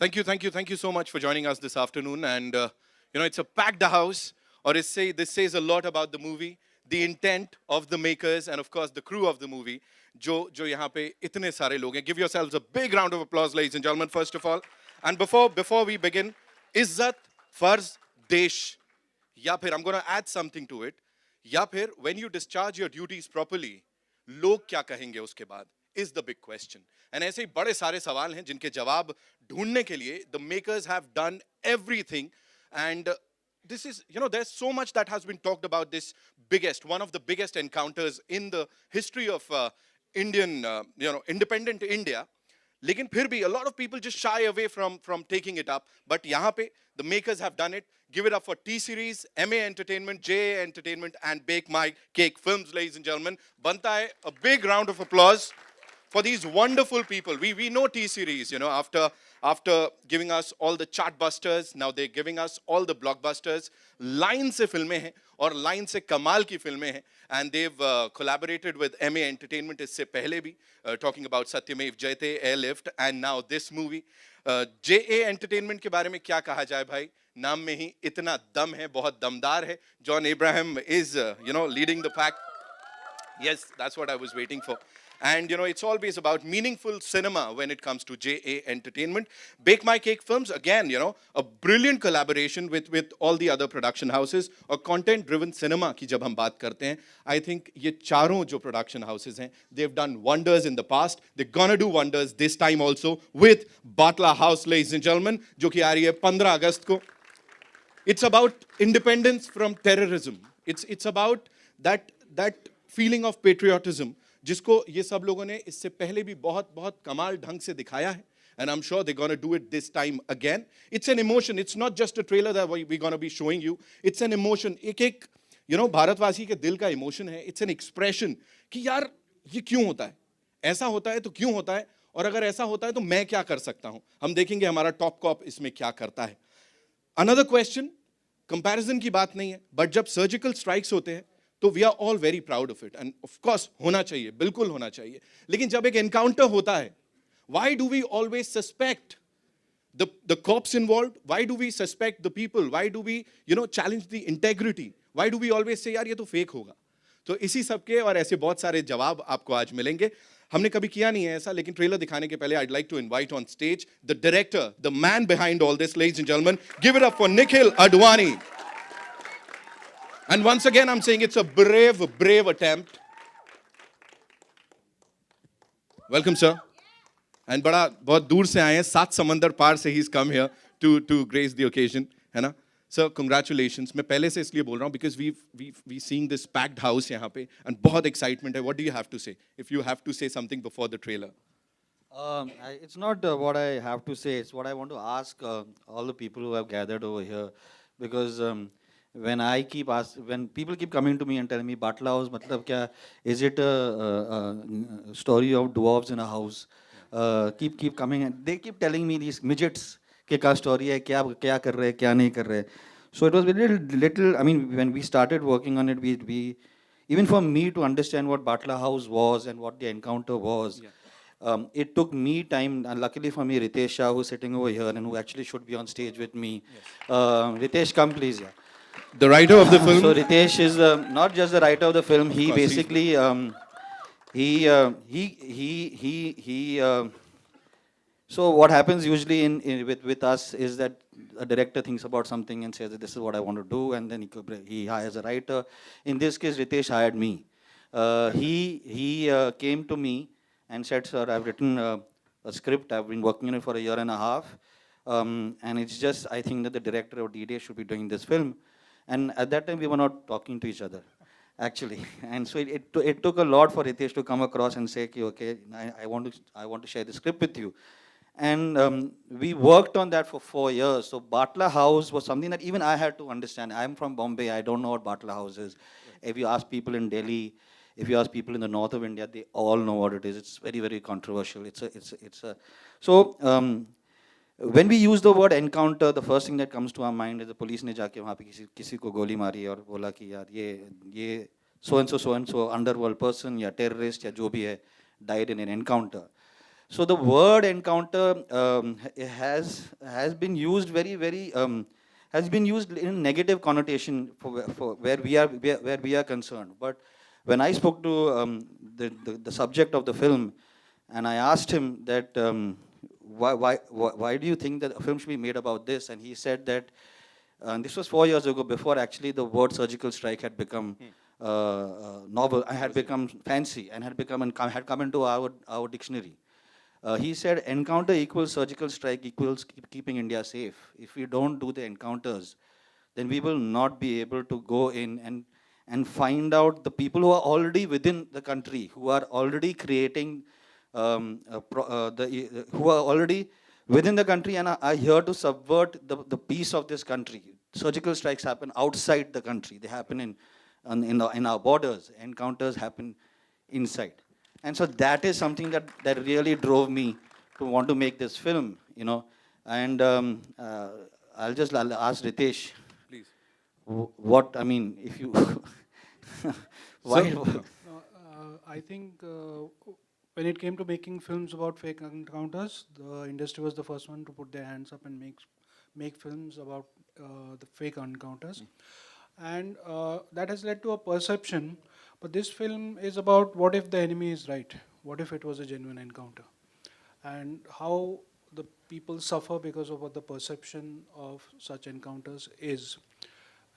Thank you so much for joining us this afternoon. And it's a packed house, or this says a lot about the movie, the intent of the makers, and of course the crew of the movie. जो यहाँ पे इतने सारे लोग हैं. Give yourselves a big round of applause, ladies and gentlemen. First of all, and before we begin, इज्जत, फर्ज, देश, या फिर I'm gonna add something to it. या फिर when you discharge your duties properly, लोग क्या कहेंगे उसके बाद is the big question. And ऐसे ही बड़े सारे सवाल हैं जिनके जवाब ढूंढने के लिए the makers have done everything. And this is, there's so much that has been talked about this one of the biggest encounters in the history of Indian, independent India. लेकिन फिर भी a lot of people just shy away from taking it up. But यहाँ पे the makers have done it. Give it up for T Series, MA Entertainment, JA Entertainment, and Bake My Cake Films, ladies and gentlemen. बनता है a big round of applause for these wonderful people. We know T Series, after giving us all the chartbusters, now they're giving us all the blockbusters. Line se filmein hain aur line se kamal ki filmein hain, and they've collaborated with MA Entertainment isse pehle bhi, talking about Satyamev Jayate, Airlift, and now this movie. JA Entertainment ke bare mein kya kaha jaye bhai? नाम में ही इतना दम है, बहुत दमदार है. John Abraham is, leading the pack. Yes, that's what I was waiting for. And it's always about meaningful cinema when it comes to JA Entertainment. Bake My Cake Films, again, a brilliant collaboration with all the other production houses. और content driven cinema की जब हम बात करते हैं, I think ये चारों जो production houses हैं, they've done wonders in the past. They're gonna do wonders this time also with Batla House, ladies and gentlemen, जो कि आ रही है 15 अगस्त को. It's about independence from terrorism. It's about that feeling of patriotism जिसको ये सब लोगों ने इससे पहले भी बहुत कमाल ढंग से दिखाया है. And I'm sure they're going to do it this time again. It's an emotion. It's not just a trailer that we're going to be showing you. It's an emotion. एक भारतवासी के दिल का emotion है. It's an expression कि यार ये क्यों होता है? ऐसा होता है तो क्यों होता है? और अगर ऐसा होता है तो मैं क्या कर सकता हूं? हम देखेंगे हमारा टॉप कॉप इसमें क्या करता है. Another question, comparison की बात नहीं है, but जब surgical strikes होते हैं तो we are all very proud of it, and of course होना चाहिए, बिल्कुल होना चाहिए. लेकिन जब एक encounter होता है, why do we always suspect the cops involved? Why do we suspect the people? Why do we challenge the integrity? Why do we always say यार ये तो fake होगा? तो इसी सब के और ऐसे बहुत सारे जवाब आपको आज मिलेंगे. हमने कभी किया नहीं है ऐसा, लेकिन ट्रेलर दिखाने के पहले I'd like to invite on stage the director, the man behind all this, ladies and gentlemen. Give it up for Nikhil Advani. And once again, I'm saying it's a brave attempt. Welcome, sir. And बहुत दूर से आए हैं, 7 समंदर पार से he's come here to grace the occasion, है ना? Sir, congratulations. मैं पहले से इसलिए बोल रहा हूँ because we seeing this packed house यहाँ पे and बहुत excitement है. What do you have to say? If you have to say something before the trailer. It's not what I have to say. It's what I want to ask all the people who have gathered over here, because when people keep coming to me and telling me Batla House, matlab kya? Is it a story of dwarves in a house? Keep coming, and they keep telling me these midgets के क्या story है, क्या कर रहे हैं, क्या नहीं कर रहे हैं. So it was a little. I mean, when we started working on it, we even for me to understand what Batla House was and what the encounter was. Yeah. It took me time, and luckily for me, Ritesh Shah, who's sitting over here and who actually should be on stage with me. Yes. Ritesh, come please. Yeah. The writer of the film. So Ritesh is not just the writer of the film. He basically so what happens usually with us is that a director thinks about something and says that this is what I want to do, and then he hires a writer. In this case, Ritesh hired me. He came to me and said, "Sir, I've written a script. I've been working on it for a year and a half, and it's just I think that the director or DD should be doing this film." And at that time, we were not talking to each other, actually. And so it took a lot for Ritesh to come across and say, "Okay, I want to share the script with you." And we worked on that for 4 years. So Batla House was something that even I had to understand. I'm from Bombay. I don't know what Batla House is. If you ask people in Delhi, if you ask people in the north of India, they all know what it is. It's very, very controversial. So when we use the word encounter, the first thing that comes to our mind is the police ने जाके वहाँ पे किसी को गोली मारी और बोला कि यार ये so and so underworld person या terrorist या जो भी है died in an encounter. So the word encounter has been used has been used in negative connotation for where we are concerned. But when I spoke to the subject of the film, and I asked him that why do you think that a film should be made about this, and he said that this was 4 years ago, before actually the word surgical strike had become novel, had become fancy, and had come into our dictionary. He said encounter equals surgical strike equals keeping India safe. If we don't do the encounters, then we will not be able to go in and find out the people who are already within the country, who are already creating, who are already within the country and are here to subvert the peace of this country. Surgical strikes happen outside the country. They happen in our borders. Encounters happen inside. And so that is something that really drove me to want to make this film, you know. And I'll ask Ritesh, Please. what, I mean, if you, why, So- No, I think when it came to making films about fake encounters, the industry was the first one to put their hands up and make films about the fake encounters, and that has led to a perception. But this film is about what if the enemy is right? What if it was a genuine encounter? And how the people suffer because of what the perception of such encounters is.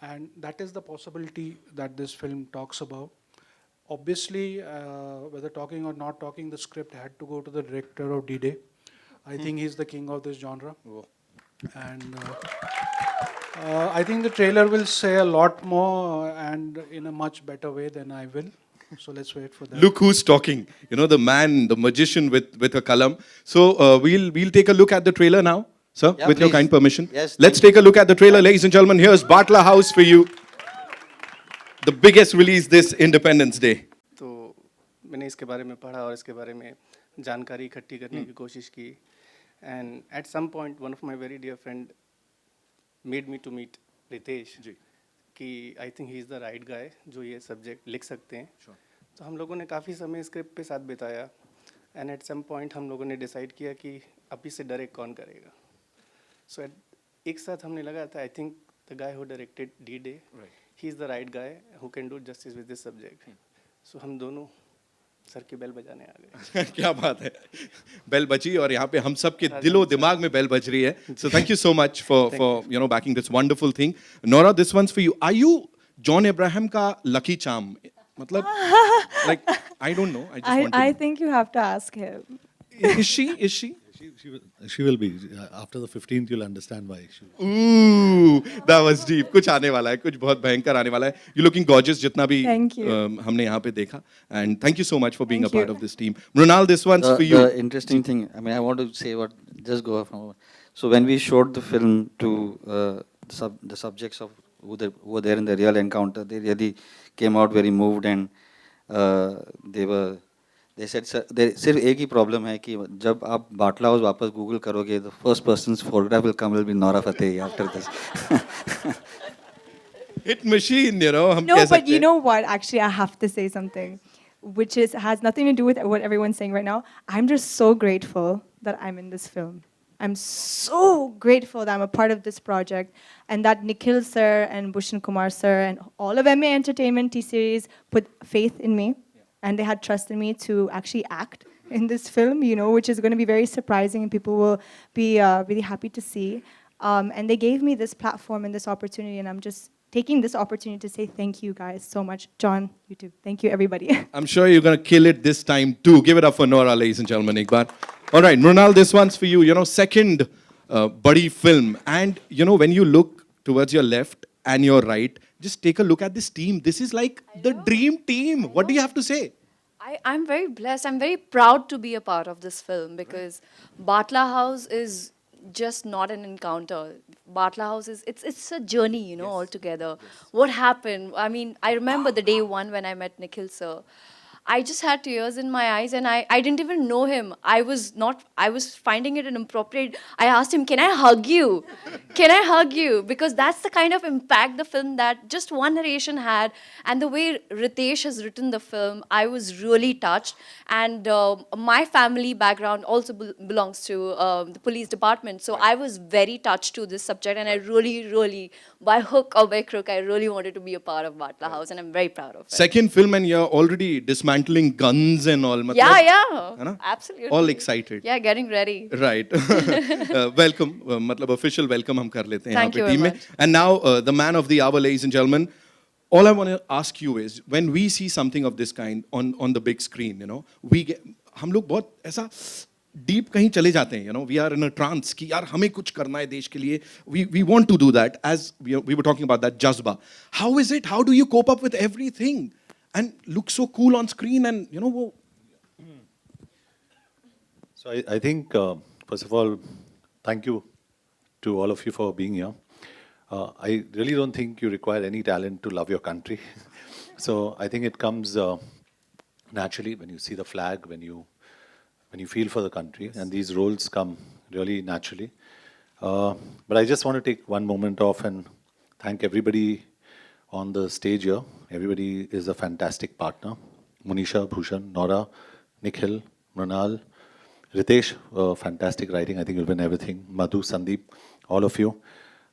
And that is the possibility that this film talks about. Obviously, whether talking or not talking, the script had to go to the director of D-Day. I think he's the king of this genre. And I think the trailer will say a lot more and in a much better way than I will. So let's wait for that. Look who's talking. You know, the man, the magician with a kalam. So we'll take a look at the trailer now, sir, Yeah, with your please. kind permission. Yes, Let's thank take a look at the trailer, ladies and gentlemen. Here's Batla House for you. The biggest release this Independence Day. तो मैंने इसके बारे में पढ़ा और इसके बारे में जानकारी इकट्ठी करने की कोशिश की and at some point one of my very dear friend made me to meet Ritesh ji. कि I think he is the right guy जो ये सब्जेक्ट लिख सकते हैं तो हम लोगों ने काफ़ी समय स्क्रिप्ट पे साथ बिताया एंड एट सम पॉइंट हम लोगों ने डिसाइड किया कि अब इससे डायरेक्ट कौन करेगा सो एक साथ हमने लगा था I think the guy who directed D-Day he is the right guy who can do justice with this subject so हम दोनों सर की बेल बजाने आ गए क्या बात है बेल बजी और यहाँ पे हम सब के दिलो दिमाग में बेल बज रही है so thank you so much for you know backing this wonderful thing Nora this one's for you are you John Abraham का लकी चार्म मतलब like I don't know I just want I think you have to ask him. is she She will be. After the 15th, you'll understand why. Ooh, that was deep. कुछ आने वाला है, कुछ बहुत भयंकर आने वाला है. You're looking gorgeous, जितना भी Thank you. हमने यहाँ पे देखा. And thank you so much for being Thank a part you. of this team. Mrunal, this one's for you. The interesting thing, I mean, I want to say just go from. So when we showed the film to the subjects of who were there in the real encounter, they really came out very moved and they said sir, सिर्फ एक ही problem है कि जब आप बाटला house वापस Google करोगे the first person's photograph will come will be Nora Fateh after this. Hit machine, you know. हम No, कह but सकते you हैं. know what? Actually, I have to say something, which has nothing to do with what everyone's saying right now. I'm just so grateful that I'm in this film. I'm so grateful that I'm a part of this project, and that Nikhil sir and Bhushan Kumar sir and all of MA Entertainment T-Series put faith in me, and they had trust in me to actually act in this film, you know, which is going to be very surprising, and people will be really happy to see. And they gave me this platform and this opportunity, and I'm just taking this opportunity to say thank you guys so much. John, you too. Thank you, everybody. I'm sure you're going to kill it this time too. Give it up for Nora, ladies and gentlemen, एक बार. All right, Mrunal, this one's for you. You know, second buddy film. And, you know, when you look towards your left and your right, just take a look at this team. This is like the dream team. What do you have to say? I'm very blessed. I'm very proud to be a part of this film because Batla House is just not an encounter. Batla House is it's a journey, you know, altogether. What happened? I mean, I remember the day one when I met Nikhil sir. I just had tears in my eyes, and I didn't even know him. I was finding it inappropriate. I asked him, "Can I hug you? Can I hug you?" Because that's the kind of impact the film, that just one narration had, and the way Ritesh has written the film, I was really touched. And my family background also belongs to the police department, so I was very touched to this subject, and I really, by hook or by crook, I really wanted to be a part of Batla House, and I'm very proud of it. Second film and you're already dismantling guns and all. Yeah, है yeah, ना? absolutely. All excited. Yeah, getting ready. Right. Welcome. मतलब official welcome हम कर लेते हैं यहाँ Thank पे you very team में. much. And now the man of the hour, ladies and gentlemen. All I want to ask you is, when we see something of this kind on the big screen, you know, हम लोग बहुत ऐसा deep कहीं चले जाते हैं, you know, we are in a trance कि यार हमें कुछ करना है देश के लिए. We want to do that, as we were talking about that jazba. How is it? How do you cope up with everything and look so cool on screen and you know वो So I think, first of all, thank you to all of you for being here. I really don't think you require any talent to love your country. So I think it comes naturally when you see the flag, when you feel for the country, and these roles come really naturally. But I just want to take one moment off and thank everybody on the stage here. Everybody is a fantastic partner. Monisha, Bhushan, Nora, Nikhil, Mrinal, Ritesh, fantastic writing. I think you'll win everything. Madhu, Sandeep, all of you.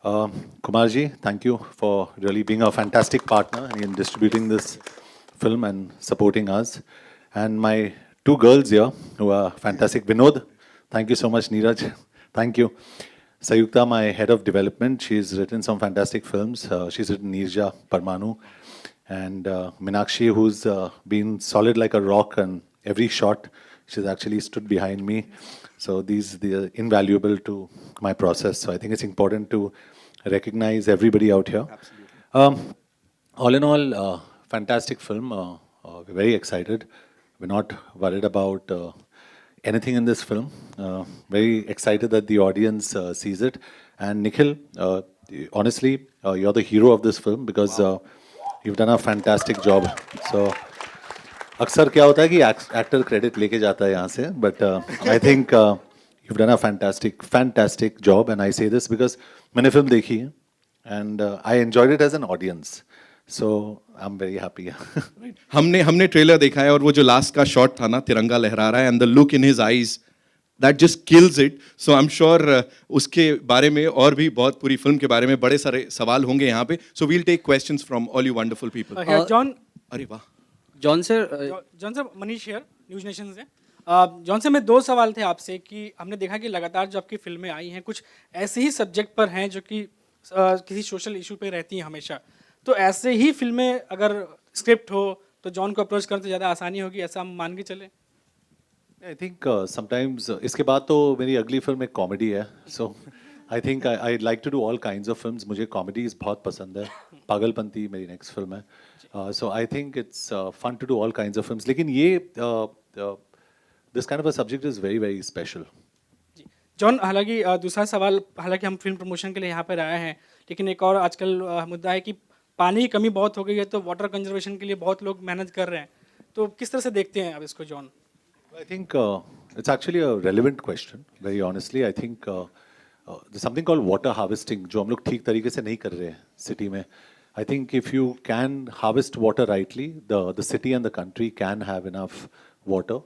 Kumarji, thank you for really being a fantastic partner in distributing this film and supporting us. And my two girls here who are fantastic. Vinod, thank you so much. Neeraj, thank you. Sayukta, my head of development, she's written some fantastic films. She's written Nirja, Parmanu. And Minakshi, who's been solid like a rock, and every shot she's actually stood behind me. So they're invaluable to my process. So I think it's important to recognize everybody out here. Absolutely. All in all, fantastic film. We're very excited. We're not worried about anything in this film. Very excited that the audience sees it. And Nikhil, honestly, you're the hero of this film because you've done a fantastic job. So अक्सर क्या होता है कि actor credit लेके जाता है यहाँ से, but I think you've done a fantastic job, and I say this because मैंने फिल्म देखी है and I enjoyed it as an audience, so I'm very happy. हमने ट्रेलर देखा है और वो जो लास्ट का शॉट था ना, तिरंगा लहरा रहा है, and the look in his eyes, that just kills it. So I am sure उसके बारे में और भी बहुत पूरी फिल्म के बारे में बड़े सारे सवाल होंगे यहाँ पे. So we'll take questions from all you wonderful people. John, अरे वाह. John sir, Manish here, News Nation से. जॉन सर, मैं दो सवाल थे आपसे कि हमने देखा कि लगातार जो आपकी फिल्में आई हैं कुछ ऐसे ही सब्जेक्ट पर हैं जो कि किसी सोशल इशू पे रहती हैं हमेशा. तो ऐसे ही फिल्में अगर स्क्रिप्ट हो तो जॉन को अप्रोच करने से ज़्यादा आसानी होगी, ऐसा हम मान के चले? आई थिंक समटाइम्स इसके बाद तो मेरी अगली फिल्म एक कॉमेडी है. So I think I like to do all kinds of films. मुझे कॉमेडीज बहुत पसंद है. पागलपंती मेरी नेक्स्ट फिल्म है. So I think it's fun to do all kinds of films. लेकिन ये this kind of a subject is very very special. John, हालांकि दूसरा सवाल, हालांकि हम फिल्म प्रमोशन के लिए यहाँ पर आए हैं, लेकिन एक और आजकल मुद्दा है कि पानी की कमी बहुत हो गई है, तो वाटर कंजर्वेशन के लिए बहुत लोग मेहनत कर रहे हैं. तो किस तरह से देखते हैं आप इसको John? I think it's actually a relevant question. Very honestly, I think there's something called water harvesting जो हम लोग ठीक तरीके से नहीं कर रहे हैं सिटी में. I think if you can harvest water rightly, the city and the country can have enough water.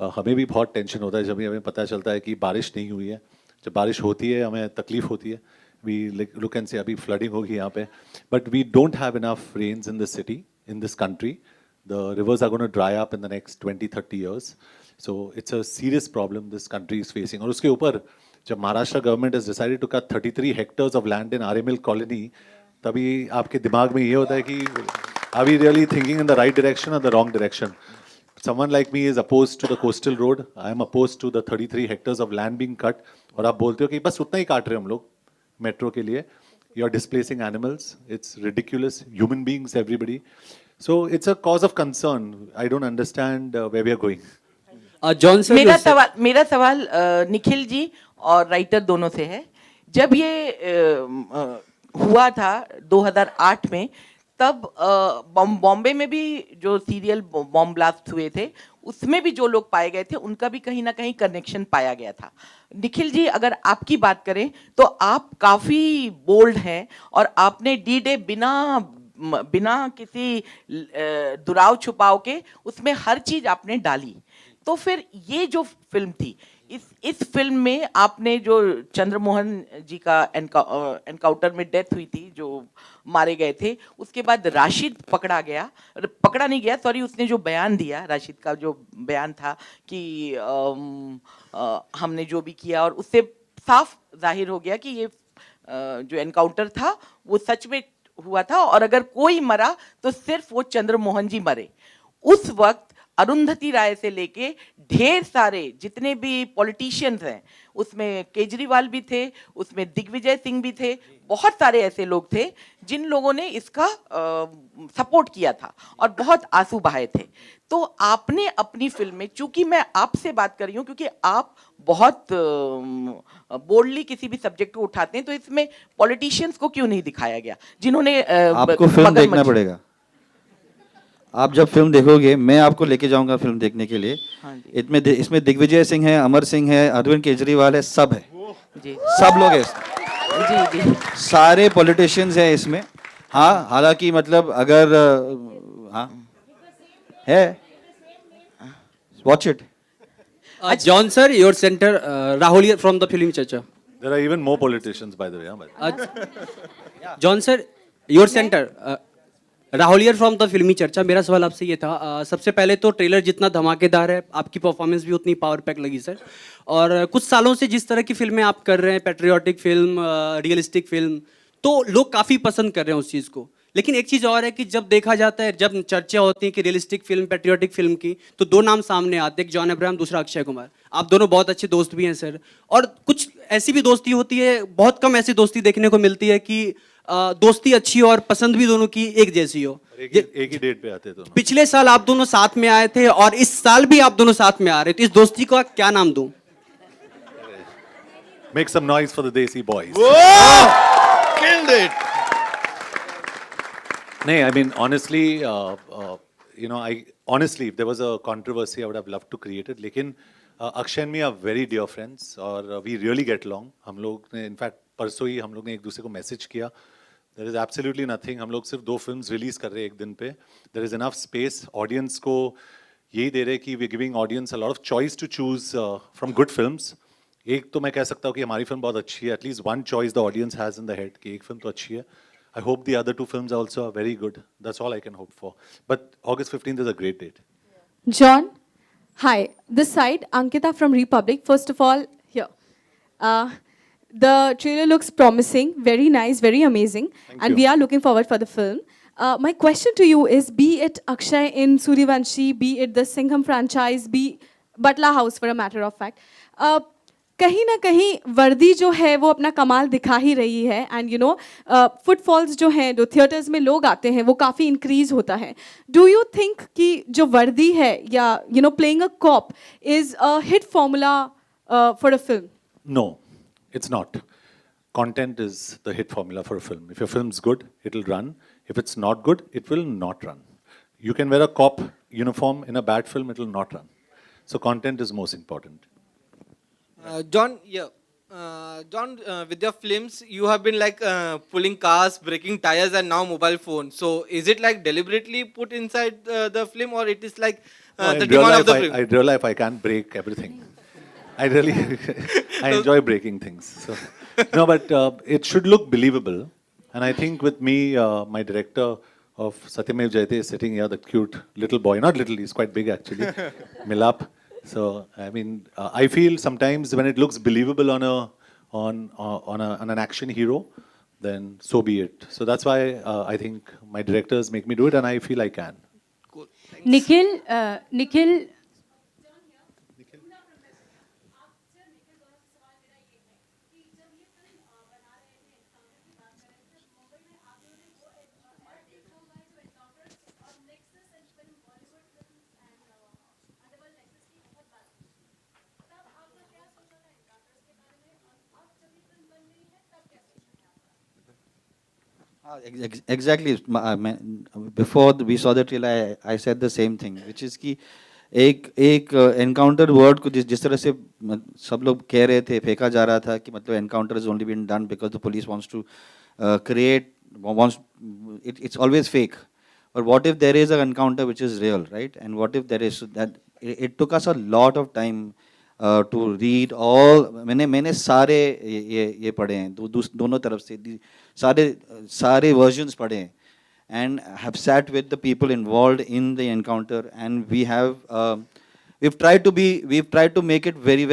हमें भी बहुत टेंशन होता है जब हमें पता चलता है कि बारिश नहीं हुई है. जब बारिश होती है हमें तकलीफ होती है. We look and say अभी flooding होगी यहाँ पे. But we don't have enough rains in the city, in this country. The rivers are going to dry up in the next 20-30 years. So it's a serious problem this country is facing. और उसके ऊपर जब Maharashtra government has decided to cut 33 hectares of land in RML colony, तभी आपके दिमाग में ये होता है कि are we really thinking in the right direction or the wrong direction? Someone like me is opposed to the coastal road. I am opposed to the 33 hectares of land being cut. और आप बोलते हो कि बस उतना ही काट रहे हैं हम लोग मेट्रो के लिए. You are displacing animals. It's ridiculous. Human beings, everybody. So it's a cause of concern. I don't understand where we are going. John sir, मेरा सवाल निखिल जी और राइटर दोनों से है. जब ये हुआ था 2008 में, तब बॉम्बे में भी जो सीरियल बॉम्ब ब्लास्ट हुए थे उसमें भी जो लोग पाए गए थे उनका भी कहीं ना कहीं कनेक्शन पाया गया था। निखिल जी, अगर आपकी बात करें तो आप काफ़ी बोल्ड हैं और आपने डी डे बिना किसी दुराव छुपाव के उसमें हर चीज़ आपने डाली। तो फिर ये जो फिल्म थी, इस फिल्म में आपने जो चंद्रमोहन जी का एनकाउंटर में डेथ हुई थी, जो मारे गए थे, उसके बाद राशिद पकड़ा नहीं गया, सॉरी, उसने जो बयान दिया, राशिद का जो बयान था कि हमने जो भी किया, और उससे साफ जाहिर हो गया कि ये जो एनकाउंटर था वो सच में हुआ था और अगर कोई मरा तो सिर्फ वो चंद्रमोहन जी मरे। उस वक्त अरुंधति राय से लेके ढेर सारे जितने भी पॉलिटिशियंस हैं, उसमें केजरीवाल भी थे, उसमें दिग्विजय सिंह भी थे, बहुत सारे ऐसे लोग थे जिन लोगों ने इसका सपोर्ट किया था और बहुत आंसू बहाए थे। तो आपने अपनी फिल्म में, चूंकि मैं आपसे बात कर रही हूँ क्योंकि आप बहुत बोल्डली किसी भी सब्जेक्ट को उठाते हैं, तो इसमें पॉलिटिशियंस को क्यों नहीं दिखाया गया जिन्होंने आपको फिल्म देखना पड़ेगा। आप जब फिल्म देखोगे, मैं आपको लेके जाऊंगा फिल्म देखने के लिए। हाँ जी। इसमें दिग्विजय सिंह है, अमर सिंह है, अरविंद केजरीवाल है, सब है जी सब लोग हैं इसमें। जी जी सारे पॉलिटिशियंस हैं इसमें। हाँ, हालांकि मतलब अगर हाँ है, watch it. John sir, your center, Rahul here from the Film Chacha. There are even more politicians, by the way. By the way. John sir, your center, Rahul here from the फिल्मी चर्चा। मेरा सवाल आपसे ये था, सबसे पहले तो ट्रेलर जितना धमाकेदार है, आपकी परफॉर्मेंस भी उतनी पावर पैक लगी सर। और कुछ सालों से जिस तरह की फिल्में आप कर रहे हैं, पेट्रियाटिक फिल्म, रियलिस्टिक फिल्म, तो लोग काफ़ी पसंद कर रहे हैं उस चीज़ को। लेकिन एक चीज़ और है कि जब देखा जाता है, जब चर्चा होती है कि रियलिस्टिक फिल्म, पेट्रियाटिक फिल्म की, तो दो नाम सामने आते हैं, एक जॉन अब्राहम, दूसरा अक्षय कुमार। आप दोनों बहुत अच्छे दोस्त भी हैं सर, और कुछ ऐसी भी दोस्ती होती है, बहुत कम ऐसी दोस्ती देखने को मिलती है कि दोस्ती अच्छी हो और पसंद भी दोनों की एक जैसी हो। एक ही डेट पे आते दोनों। पिछले साल आप दोनों साथ में आए थे और इस साल भी आप दोनों साथ में आ रहे, तो इस दोस्ती का क्या नाम दूं? Make some noise for the Desi boys. Whoa! Killed it! No, I mean, honestly, honestly, if there was a controversy, I would have loved to create it. लेकिन Akshay and me are very dear friends और we really get along. हम लोग ने, in fact, परसों ही हम लोग ने एक दूसरे को मैसेज किया। There is absolutely nothing. हम लोग सिर्फ 2 फिल्म्स रिलीज कर रहे हैं एक दिन पे। There is enough space. Audience को यही दे रहे कि we giving audience a lot of choice to choose from good films. एक तो मैं कह सकता हूँ कि हमारी फिल्म बहुत अच्छी है। At least one choice the audience has in the head कि एक फिल्म तो अच्छी है। I hope the other 2 films also are very good. That's all I can hope for. But August 15th is a great date. John, hi. This side, Ankita from Republic. First of all, here. The trailer looks promising, very nice, very amazing. And we are looking forward for the film. My question to you is, be it Akshay in Suryavanshi, be it the Singham franchise, be Batla House for a matter of fact, कहीं ना कहीं वर्दी जो है वो अपना कमाल दिखा ही रही है, एंड यू नो फुटफॉल्स जो हैं, जो थिएटर्स में लोग आते हैं, वो काफ़ी इंक्रीज होता है। डू यू थिंक कि जो वर्दी है या you know playing a cop is a hit formula for a film? No, it's not. Content is the hit formula for a film. If your film's good, it'll run. If it's not good, it will not run. You can wear a cop uniform in a bad film, it will not run. So content is most important. John, John, with your films, you have been like pulling cars, breaking tires, and now mobile phones. So, is it like deliberately put inside the film, or it is like the demand of the film? In real life, I can't break everything. I really, I enjoy breaking things. So, no, but it should look believable. And I think with me, my director of Satyamev Jayate is sitting here, the cute little boy. Not little, he's quite big actually. Milap. So I mean, I feel sometimes when it looks believable on an action hero, then so be it. So that's why I think my directors make me do it, and I feel I can. Cool. Nikhil Exactly. Before we saw the trailer, I said the same thing, which is कि एक encounter word को जिस तरह से सब लोग कह रहे थे, फेंका जा रहा था कि मतलब encounter is only been done because the police wants to create wants it's always fake. But what if there is an encounter which is real, right? And what if there is, so that it took us a lot of time to read all. मैंने सारे ये पढ़े हैं, दोनों तरफ से सारे versions पढ़े हैं, and have sat with the people involved in the encounter, and we've tried to make it very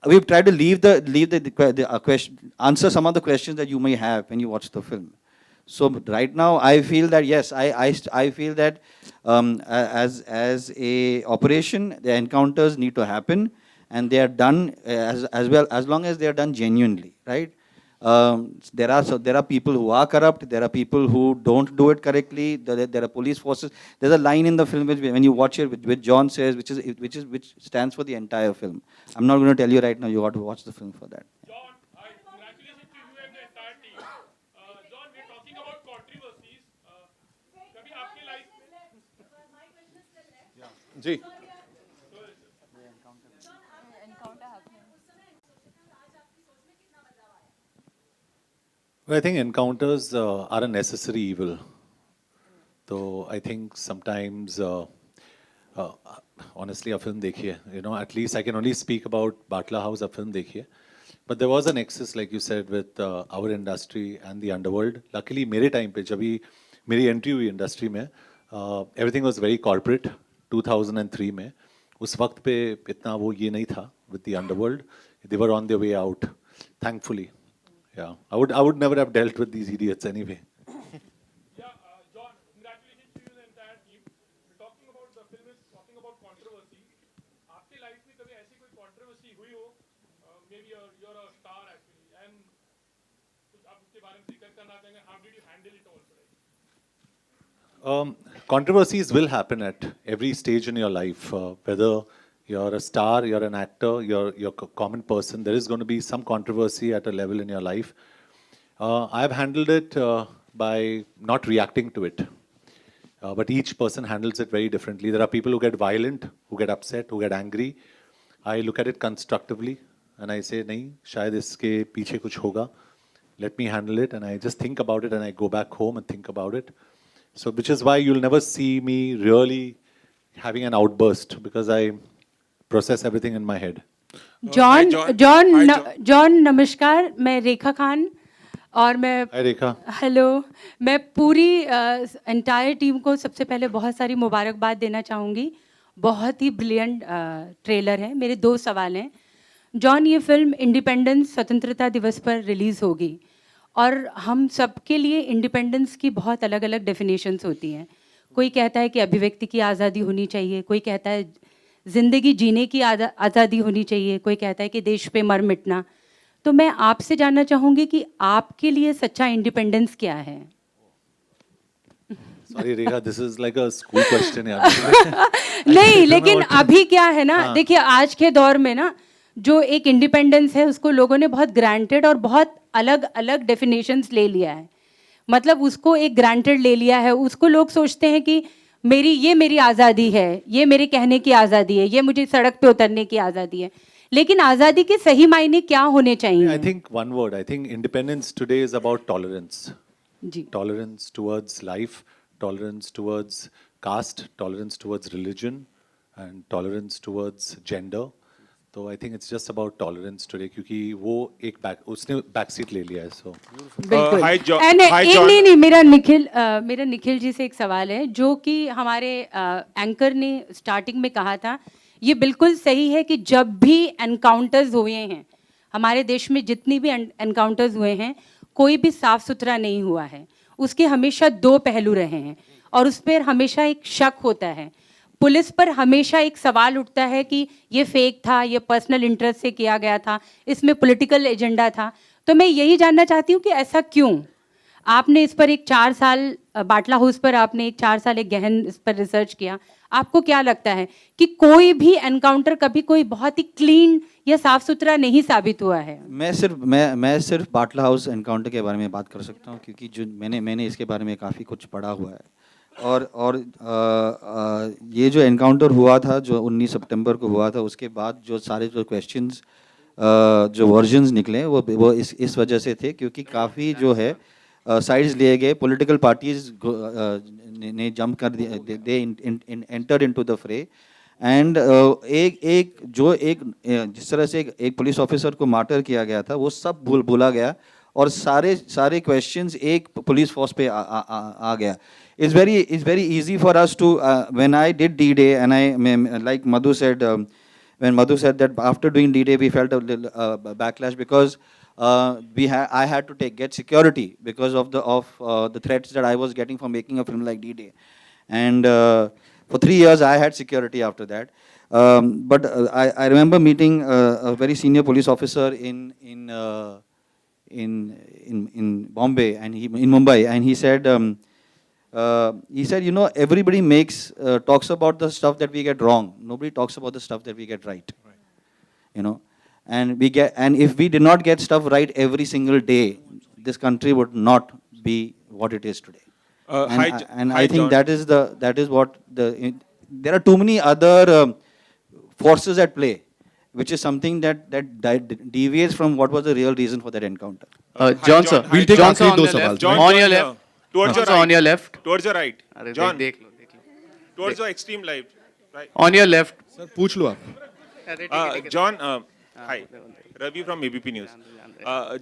we've tried to leave the question, answer some of the questions that you may have when you watch the film. So right now, I feel that yes, I feel that as a operation, the encounters need to happen, and they are done as well, as long as they are done genuinely, right? There are people who are corrupt. There are people who don't do it correctly. There are police forces. There's a line in the film which, when you watch it, which John says, which stands for the entire film. I'm not going to tell you right now. You got to watch the film for that. John, congratulations to you and the entire team. John, we're talking about controversies. कभी आपके life में जी Well, I think encounters are a necessary evil. So I think sometimes, honestly, a film dekhiye. You know, at least I can only speak about Batla House, a film dekhiye. But there was an excess, like you said, with our industry and the underworld. Luckily, मेरे time पे जब भी मेरी entry हुई industry में, everything was very corporate. 2003 में, उस वक्त पे इतना वो ये नहीं था with the underworld. They were on their way out, thankfully. Yeah, I would never have dealt with these idiots anyway. Yeah, John, congratulations to you and the entire team. We're talking about the film is talking about controversy. आपके life में कभी ऐसी कोई controversy हुई हो? Maybe you're a star actually, and कुछ आप उसके बारे में जिक्र करना चाहेंगे? How did you handle it also? Controversies will happen at every stage in your life, whether you're a star, you're an actor, you're a common person. There is going to be some controversy at a level in your life. I've handled it by not reacting to it. But each person handles it very differently. There are people who get violent, who get upset, who get angry. I look at it constructively and I say, nahi, shayad iske piche kuch hoga. Let me handle it. And I just think about it and I go back home and think about it. So, which is why you'll never see me really having an outburst, because I process everything in my head. John, नमस्कार, मैं रेखा खान और मैं Hi रेखा. Hello, मैं पूरी entire team को सबसे पहले बहुत सारी मुबारकबाद देना चाहूँगी. बहुत ही ब्रिलियंट ट्रेलर है. मेरे 2 सवाल हैं. जॉन, ये फिल्म इंडिपेंडेंस स्वतंत्रता दिवस पर रिलीज़ होगी और हम सबके लिए इंडिपेंडेंस की बहुत अलग अलग डेफिनेशंस होती हैं. कोई कहता है कि अभिव्यक्ति की आज़ादी होनी चाहिए, कोई कहता है ज़िंदगी जीने की आज़ादी होनी चाहिए, कोई कहता है कि देश पे मर मिटना. तो मैं आपसे जानना चाहूँगी कि आपके लिए सच्चा इंडिपेंडेंस क्या है? Sorry Rekha, this is like a school question यार. नहीं, लेकिन अभी क्या है ना, देखिए आज के दौर में ना जो एक इंडिपेंडेंस है उसको लोगों ने बहुत ग्रांटेड और बहुत अलग अलग डेफिनेशंस ले लिया है. मतलब उसको एक ग्रांटेड ले लिया है. उसको लोग सोचते हैं कि ये मेरी आज़ादी है, ये मेरे कहने की आज़ादी है, ये मुझे सड़क पे उतरने की आज़ादी है. लेकिन आज़ादी के सही मायने क्या होने चाहिए? I think one word. I think independence today is about tolerance. Ji. Tolerance towards life, tolerance towards caste, tolerance towards religion, and tolerance towards gender. So I think it's just about tolerance today, क्योंकि वो उसने back seat ले लिया है. So. बिल्कुल. Hi John. नहीं, मेरा निखिल जी से एक सवाल है जो कि हमारे एंकर ने स्टार्टिंग में कहा था. ये बिल्कुल सही है कि जब भी एनकाउंटर्स हुए हैं हमारे देश में, जितनी भी एनकाउंटर्स हुए हैं, कोई भी साफ सुथरा नहीं हुआ है. उसके हमेशा 2 पहलू रहे हैं और उस पर हमेशा एक शक होता है. पुलिस पर हमेशा एक सवाल उठता है कि ये फेक था, ये पर्सनल इंटरेस्ट से किया गया था, इसमें पॉलिटिकल एजेंडा था. तो मैं यही जानना चाहती हूँ कि ऐसा क्यों? आपने इस पर एक 4 साल बाटला हाउस पर आपने एक 4 साल एक गहन इस पर रिसर्च किया. आपको क्या लगता है कि कोई भी एनकाउंटर कभी कोई बहुत ही क्लीन या साफ सुथरा नहीं साबित हुआ है? मैं सिर्फ बाटला हाउस एनकाउंटर के बारे में बात कर सकता हूँ, क्योंकि जो मैंने इसके बारे में काफ़ी कुछ पढ़ा हुआ है। और ये जो एनकाउंटर हुआ था, जो 19 सितंबर को हुआ था, उसके बाद जो सारे जो क्वेश्चंस, जो वर्जन्स निकले, वो इस वजह से थे, क्योंकि काफ़ी जो है साइड्स लिए गए। पॉलिटिकल पार्टीज ने जंप कर दिया, दे एंटर इनटू द फ्रे। एंड जिस तरह से एक पुलिस ऑफिसर को मार्टर किया गया था, वो सब भूला गया, और सारे क्वेश्चंस एक पुलिस फोर्स पे आ गया। It's very easy for us to when I did D-Day, and like Madhu said, when Madhu said that after doing D-Day we felt a little backlash, because I had to get security because of the threats that I was getting for making a film like D-Day, and for 3 years I had security after that. But I remember meeting a very senior police officer in Bombay, and in Mumbai, and he said, you know, everybody talks about the stuff that we get wrong. Nobody talks about the stuff that we get right. You know, and if we did not get stuff right every single day, this country would not be what it is today. I think that is what there are too many other forces at play, which is something that deviates from what was the real reason for that encounter. John sir, we'll take John sir on your left. Towards your right. On your left. Towards your right. John. देख लो. Towards your extreme left. Right. On your left. Sir, पूछ लो आप. John, hi. Ravi from ABP news.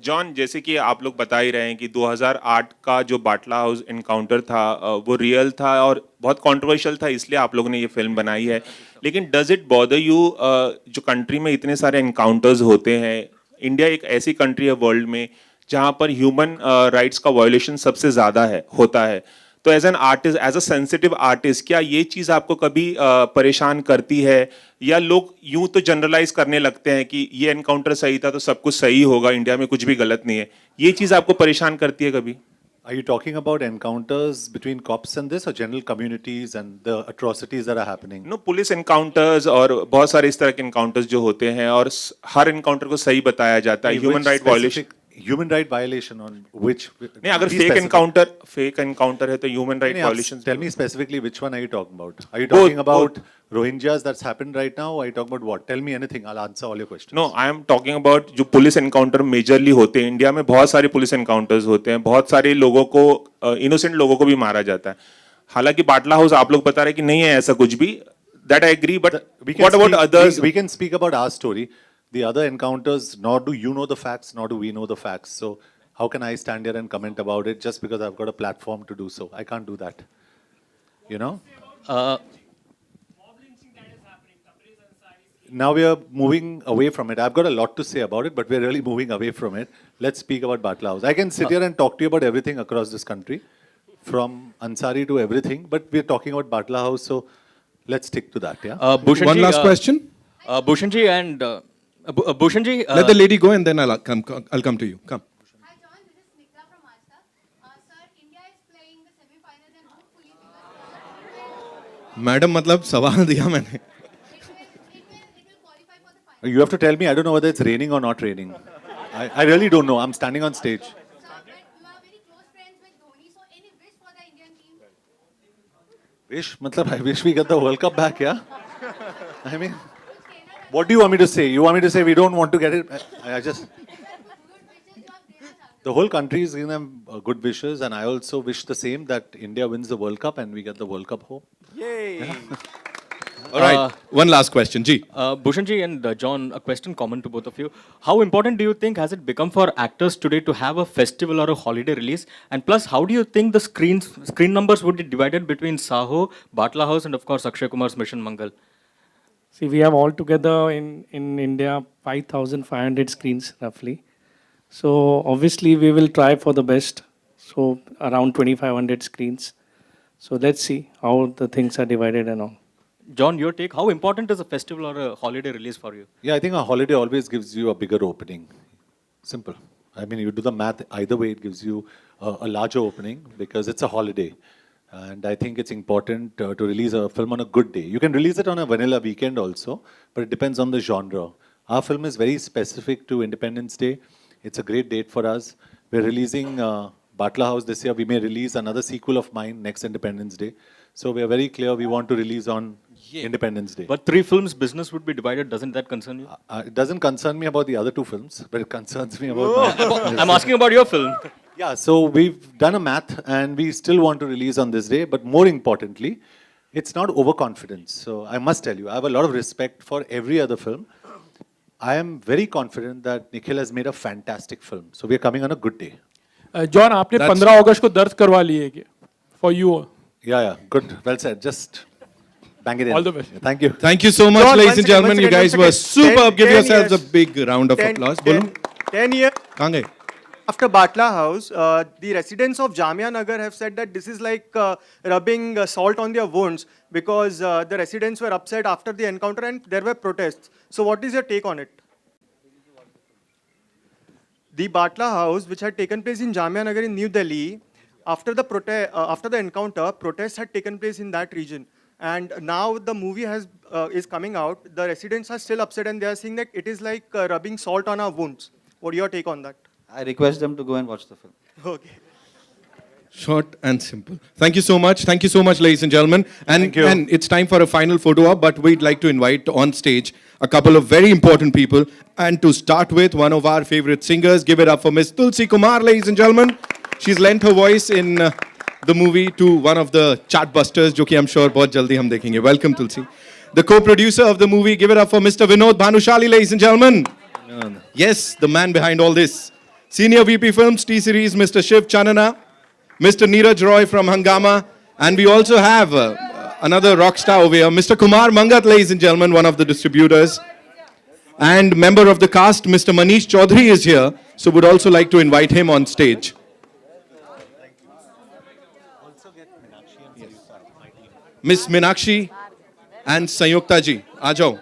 John, जैसे कि आप लोग बता ही रहे हैं कि 2008 का जो बाटला हाउस इनकाउंटर था वो रियल था और बहुत कंट्रोवर्शियल था, इसलिए आप लोगों ने ये फिल्म बनाई है. लेकिन डज इट बॉदर यू, जो कंट्री में इतने सारे इनकाउंटर्स होते हैं, इंडिया एक ऐसी कंट्री है वर्ल्ड में जहाँ पर ह्यूमन राइट्स का वायोलेशन सबसे ज़्यादा होता है, तो as an artist, as a sensitive artist, क्या ये चीज़ आपको कभी परेशान करती है, या लोग यूं तो जनरलाइज करने लगते हैं कि ये एनकाउंटर सही था तो सब कुछ सही होगा, इंडिया में कुछ भी गलत नहीं है, ये चीज़ आपको परेशान करती है कभी? Are you talking about encounters between cops and this, or general communities and the atrocities that are happening? No, police encounters और बहुत सारे इस तरह के encounters जो होते हैं, और हर encounter को सही बताया जाता है. Human right violation. Human right violation on which? नहीं, अगर fake encounter है तो human right violations. Tell me specifically which one are you talking about? Are you talking about Rohingyas that's happened right now, or are you talking about what? Tell me anything, I'll answer all your questions. No, I am talking about जो police encounter majorly होते हैं. India में बहुत सारे police encounters होते हैं, बहुत सारे लोगों को, इनोसेंट लोगों को भी मारा जाता है. हालांकि बाटला हाउस आप लोग बता रहे हैं कि नहीं है ऐसा कुछ भी. That I agree, but what about others? We can speak about our story. The other encounters, nor do you know the facts, nor do we know the facts. So how can I stand here and comment about it just because I've got a platform to do so? I can't do that. You know? Now we are moving away from it. I've got a lot to say about it, but we're really moving away from it. Let's speak about Batla House. I can sit here and talk to you about everything across this country, from Ansari to everything, but we're talking about Batla House, so let's stick to that, yeah? One last question. Bhushanji and Bhushanji. Let the lady go and then I'll come to you. Come. Hi John, this is Snigdha from Aajtak. Sir, India is playing the semi-finals and hopefully. Madam, मतलब सवाल दिया मैंने. It will qualify for the final. You have to tell me. I don't know whether it's raining or not raining. I really don't know. I'm standing on stage. Sir, but you are very close friends with Dhoni, so any wish for the Indian team? Wish? Matlab, I wish we get the World Cup back, yeah? I mean, what do you want me to say? You want me to say we don't want to get it? I just... The whole country is giving them good wishes, and I also wish the same, that India wins the World Cup and we get the World Cup home. Yay! Yeah. All right. One last question, Ji. Bhushanji and John, a question common to both of you. How important do you think has it become for actors today to have a festival or a holiday release? And plus, how do you think the screen numbers would be divided between Saho, Batla House, and of course Akshay Kumar's Mission Mangal? See, we have altogether in India 5,500 screens roughly. So obviously we will try for the best. So around 2,500 screens. So let's see how the things are divided and all. John, your take, how important is a festival or a holiday release for you? Yeah, I think a holiday always gives you a bigger opening. Simple. I mean, you do the math, either way it gives you a larger opening because it's a holiday. And I think it's important to release a film on a good day. You can release it on a vanilla weekend also, but it depends on the genre. Our film is very specific to Independence Day. It's a great date for us. We're releasing Batla House this year. We may release another sequel of mine next Independence Day. So we are very clear we want to release on Independence Day. But 3 films business would be divided. Doesn't that concern you? It doesn't concern me about the other 2 films, but it concerns me about mine. I'm asking about your film. Yeah, so we've done a math and we still want to release on this day, but more importantly, it's not overconfidence. So I must tell you, I have a lot of respect for every other film. I am very confident that Nikhil has made a fantastic film. So we are coming on a good day. John आपने 15 अगस्त को दर्ज करवा लिए क्या for you? Yeah, good. Well said. Just bang it in. All the best. Thank you. Thank you so much, John, ladies one and second, gentlemen. one You second, guys one were second. superb. Give 10 yourselves a years. big round of 10 applause. Bolo. 10 years कहाँ गए? after Batla House, the residents of Jamia Nagar have said that this is like rubbing salt on their wounds because the residents were upset after the encounter and there were protests. So what is your take on it? The Batla House, which had taken place in Jamia Nagar in New Delhi, after the encounter, protests had taken place in that region. And now the movie is coming out. The residents are still upset and they are saying that it is like rubbing salt on our wounds. What is your take on that? I request them to go and watch the film. Okay. Short and simple. Thank you so much. Thank you so much, ladies and gentlemen. Thank you. And it's time for a final photo op, but we'd like to invite on stage a couple of very important people. And to start with, one of our favorite singers. Give it up for Miss Tulsi Kumar, ladies and gentlemen. She's lent her voice in the movie to one of the chartbusters, जो कि I'm sure बहुत जल्दी हम देखेंगे. Welcome, Tulsi. The co-producer of the movie. Give it up for Mr. Vinod Bhanushali, ladies and gentlemen. Yes, the man behind all this. Senior VP Films, T-Series, Mr. Shiv Chanana, Mr. Neeraj Roy from Hangama, and we also have another rock star over here, Mr. Kumar Mangat, ladies and gentlemen, one of the distributors. And member of the cast, Mr. Manish Chaudhary is here, so would also like to invite him on stage. Miss Minakshi and Sanyukta ji, आ जाओ.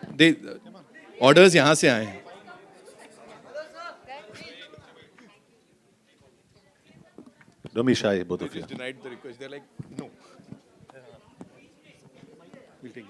Orders यहाँ से आए हैं. Don't be shy, both of you. Denied the request. They're like, no. We'll take it.